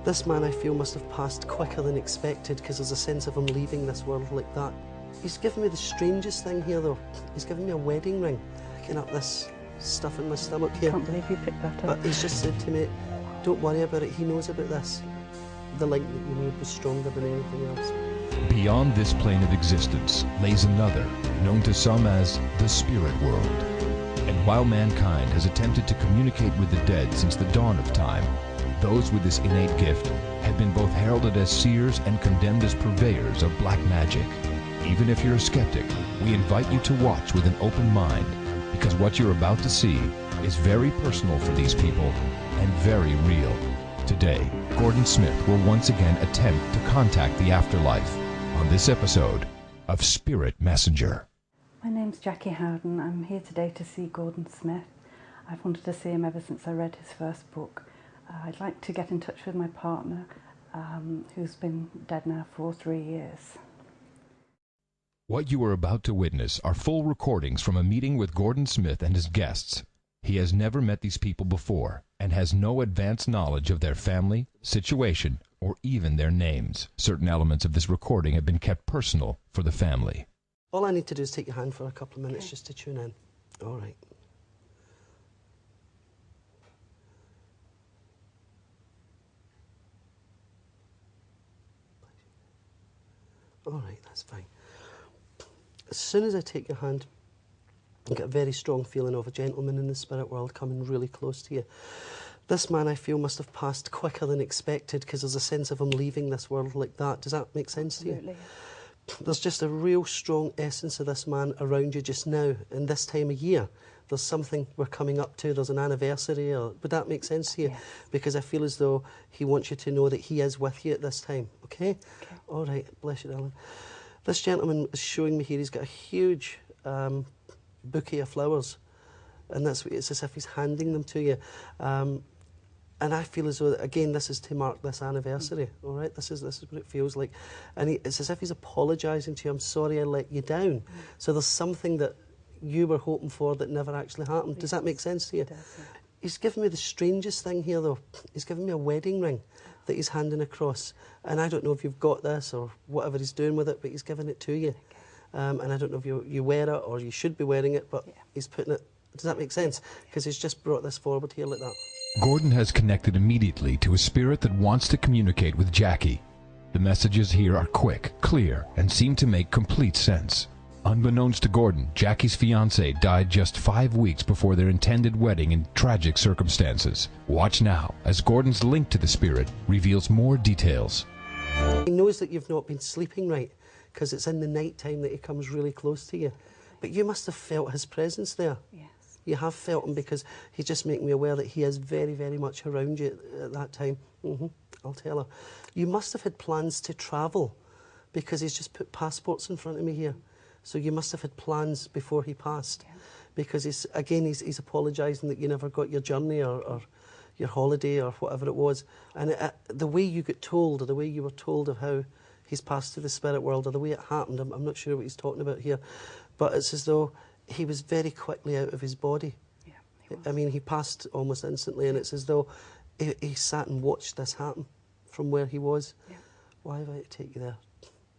This man, I feel, must have passed quicker than expected because there's a sense of him leaving this world like that. He's given me the strangest thing here, though. He's given me a wedding ring, picking up this stuff in my stomach here. I can't believe you picked that up. But he's just said to me, don't worry about it, he knows about this. The link that you made was stronger than anything else. Beyond this plane of existence lays another, known to some as the spirit world. And while mankind has attempted to communicate with the dead since the dawn of time, those with this innate gift have been both heralded as seers and condemned as purveyors of black magic. Even if you're a skeptic, we invite you to watch with an open mind, because what you're about to see is very personal for these people and very real. Today, Gordon Smith will once again attempt to contact the afterlife on this episode of Spirit Messenger. My name's Jackie Howden. I'm here today to see Gordon Smith. I've wanted to see him ever since I read his first book. I'd like to get in touch with my partner, who's been dead now for 3 years. What you are about to witness are full recordings from a meeting with Gordon Smith and his guests. He has never met these people before and has no advanced knowledge of their family, situation, or even their names. Certain elements of this recording have been kept personal for the family. All I need to do is take your hand for a couple of minutes just to tune in. All right. All right, that's fine. As soon as I take your hand, I get a very strong feeling of a gentleman in the spirit world coming really close to you. This man, I feel, must have passed quicker than expected because there's a sense of him leaving this world like that. Does that make sense to you? Absolutely. There's just a real strong essence of this man around you just now, in this time of year. There's something we're coming up to, there's an anniversary, or would that make sense to you? Yes. Because I feel as though he wants you to know that he is with you at this time, okay? All right, bless you, darling. This gentleman is showing me here, he's got a huge bouquet of flowers, and it's as if he's handing them to you. And I feel as though, again, this is to mark this anniversary, all right? This is what it feels like. And it's as if he's apologising to you, I'm sorry I let you down. So there's something that you were hoping for that never actually happened. Yes. Does that make sense to you? It does, yeah. He's given me the strangest thing here, though. He's given me a wedding ring that he's handing across. And I don't know if you've got this or whatever he's doing with it, but he's given it to you. And I don't know if you wear it or you should be wearing it, but he's putting it... Does that make sense? Because he's just brought this forward here like that. Gordon has connected immediately to a spirit that wants to communicate with Jackie. The messages here are quick, clear, and seem to make complete sense. Unbeknownst to Gordon, Jackie's fiancé died just 5 weeks before their intended wedding in tragic circumstances. Watch now as Gordon's link to the spirit reveals more details. He knows that you've not been sleeping right because it's in the night time that he comes really close to you. But you must have felt his presence there. Yes. You have felt him because he's just making me aware that he is very, very much around you at that time. I'll tell her. You must have had plans to travel because he's just put passports in front of me here. So you must have had plans before he passed because he's apologising that you never got your journey or your holiday or whatever it was. And the way you got told or the way you were told of how he's passed to the spirit world or the way it happened, I'm not sure what he's talking about here, but it's as though he was very quickly out of his body. Yeah, he was. I mean, he passed almost instantly, and it's as though he sat and watched this happen from where he was. Yeah. Why have I to take you there?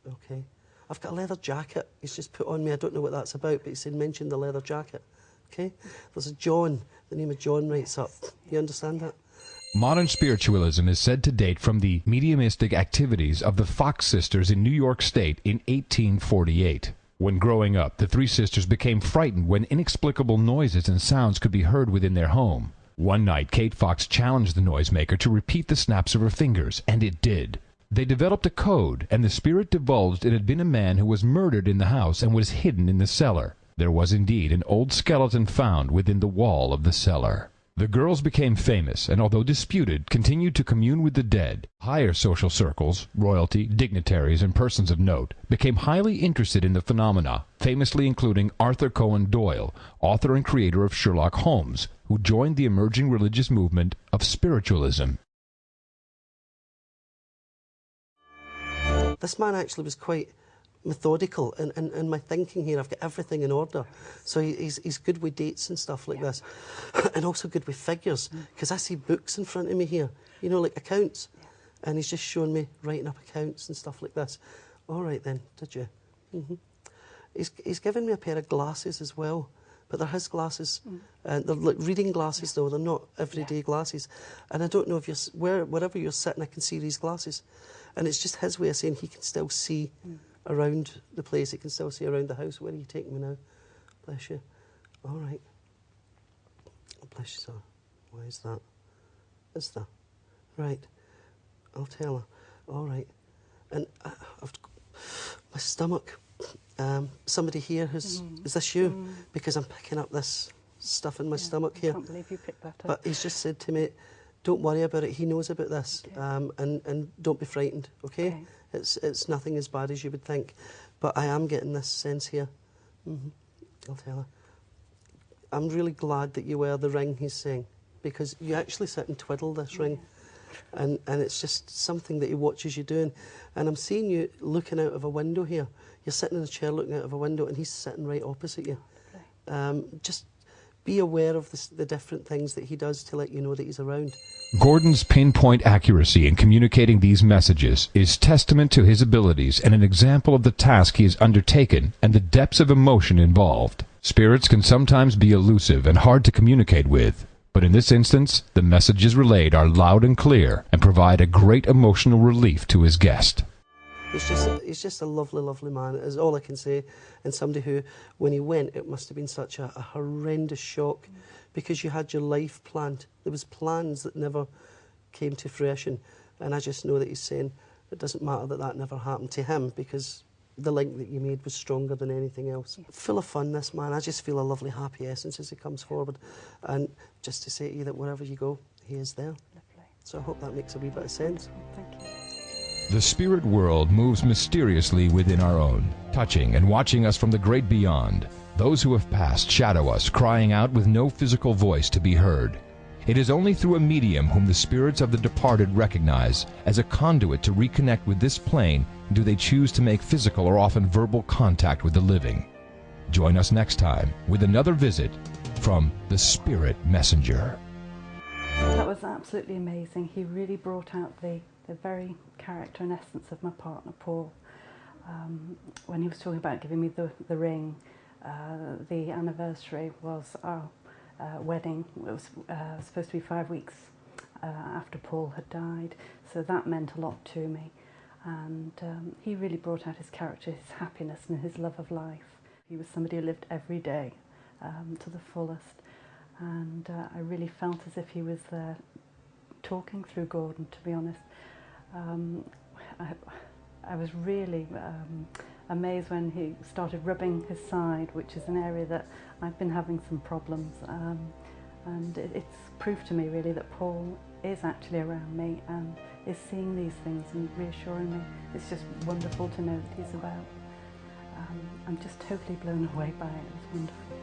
Okay. I've got a leather jacket he's just put on me. I don't know what that's about, but he said mention the leather jacket. Okay? There's a John. The name of John writes up. You understand that? Modern spiritualism is said to date from the mediumistic activities of the Fox sisters in New York State in 1848. When growing up, the three sisters became frightened when inexplicable noises and sounds could be heard within their home. One night, Kate Fox challenged the noisemaker to repeat the snaps of her fingers, and it did. They developed a code, and the spirit divulged it had been a man who was murdered in the house and was hidden in the cellar. There was indeed an old skeleton found within the wall of the cellar. The girls became famous, and although disputed, continued to commune with the dead. Higher social circles, royalty, dignitaries, and persons of note, became highly interested in the phenomena, famously including Arthur Conan Doyle, author and creator of Sherlock Holmes, who joined the emerging religious movement of spiritualism. This man actually was quite methodical in my thinking here. I've got everything in order. So he's good with dates and stuff like this. And also good with figures, because I see books in front of me here, you know, like accounts. And he's just shown me writing up accounts and stuff like this. All right then, did you? He's given me a pair of glasses as well, but they're his glasses. They're like reading glasses though, they're not everyday glasses. And I don't know if you're, wherever you're sitting, I can see these glasses. And it's just his way of saying he can still see around the place, he can still see around the house. Where are you taking me now? Bless you. All right. Bless you, sir. Why is that? Is that? Right. I'll tell her. All right. And my stomach. Somebody here who's... Is this you? Because I'm picking up this stuff in my stomach here. I can't believe you picked that up. But he's just said to me, don't worry about it. He knows about this. Okay. And don't be frightened, okay? It's nothing as bad as you would think. But I am getting this sense here. I'll tell her. I'm really glad that you wear the ring, he's saying, because you actually sit and twiddle this ring. And it's just something that he watches you doing. And I'm seeing you looking out of a window here. You're sitting in a chair looking out of a window and he's sitting right opposite you. Just be aware of the different things that he does to let you know that he's around. Gordon's pinpoint accuracy in communicating these messages is testament to his abilities and an example of the task he has undertaken and the depths of emotion involved. Spirits can sometimes be elusive and hard to communicate with, but in this instance, the messages relayed are loud and clear and provide a great emotional relief to his guest. He's just a lovely, lovely man, is all I can say. And somebody who, when he went, it must have been such a horrendous shock because you had your life planned. There was plans that never came to fruition. And I just know that he's saying it doesn't matter that that never happened to him because the link that you made was stronger than anything else. Full of fun, this man. I just feel a lovely, happy essence as he comes forward. And just to say to you that wherever you go, he is there. Lovely. So I hope that makes a wee bit of sense. Thank you. The spirit world moves mysteriously within our own, touching and watching us from the great beyond. Those who have passed shadow us, crying out with no physical voice to be heard. It is only through a medium whom the spirits of the departed recognize as a conduit to reconnect with this plane do they choose to make physical or often verbal contact with the living. Join us next time with another visit from the Spirit Messenger. That was absolutely amazing. He really brought out the very character and essence of my partner, Paul. When he was talking about giving me the ring, the anniversary was our wedding. It was supposed to be 5 weeks after Paul had died, so that meant a lot to me. And he really brought out his character, his happiness and his love of life. He was somebody who lived every day to the fullest. And I really felt as if he was there talking through Gordon, to be honest. I was really amazed when he started rubbing his side, which is an area that I've been having some problems. And it's proof to me really that Paul is actually around me and is seeing these things and reassuring me. It's just wonderful to know that he's about. I'm just totally blown away by it. It's wonderful.